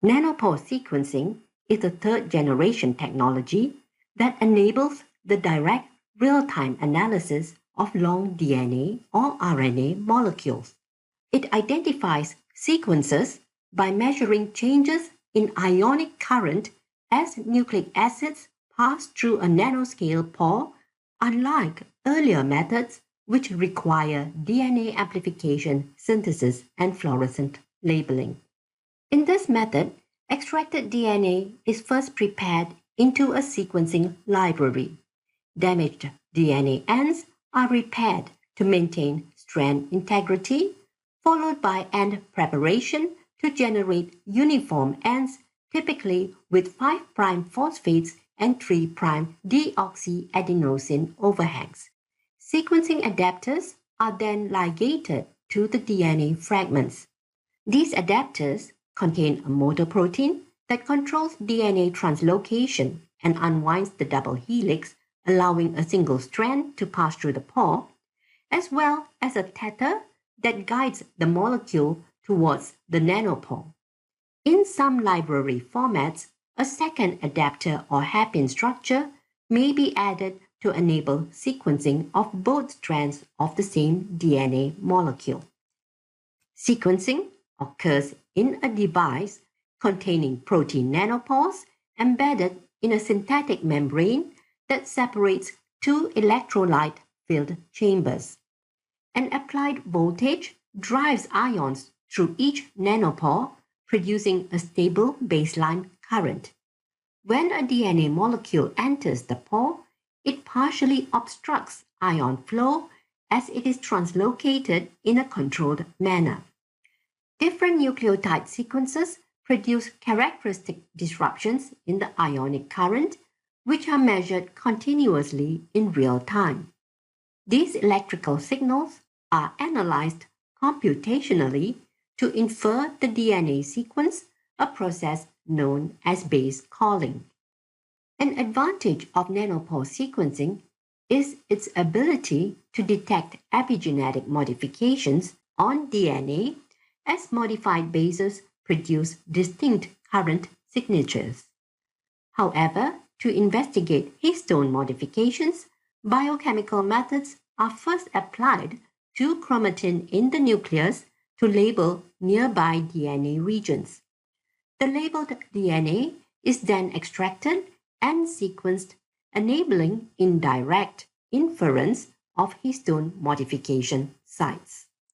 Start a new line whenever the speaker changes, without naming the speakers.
Nanopore sequencing is a third-generation technology that enables the direct real-time analysis of long DNA or RNA molecules. It identifies sequences by measuring changes in ionic current as nucleic acids pass through a nanoscale pore, unlike earlier methods which require DNA amplification, synthesis, and fluorescent labeling. In this method, extracted DNA is first prepared into a sequencing library. Damaged DNA ends are repaired to maintain strand integrity, followed by end preparation to generate uniform ends, typically with 5' phosphates and 3' deoxyadenosine overhangs. Sequencing adapters are then ligated to the DNA fragments. These adapters contain a motor protein that controls DNA translocation and unwinds the double helix, allowing a single strand to pass through the pore, as well as a tether that guides the molecule towards the nanopore. In some library formats, a second adapter or hairpin structure may be added to enable sequencing of both strands of the same DNA molecule. Sequencing occurs in a device containing protein nanopores embedded in a synthetic membrane that separates two electrolyte-filled chambers. An applied voltage drives ions through each nanopore, producing a stable baseline current. When a DNA molecule enters the pore, it partially obstructs ion flow as it is translocated in a controlled manner. Different nucleotide sequences produce characteristic disruptions in the ionic current, which are measured continuously in real time. These electrical signals are analyzed computationally to infer the DNA sequence, a process known as base calling. An advantage of nanopore sequencing is its ability to detect epigenetic modifications on DNA as modified bases produce distinct current signatures. However, to investigate histone modifications, biochemical methods are first applied to chromatin in the nucleus to label nearby DNA regions. The labeled DNA is then extracted and sequenced, enabling indirect inference of histone modification sites.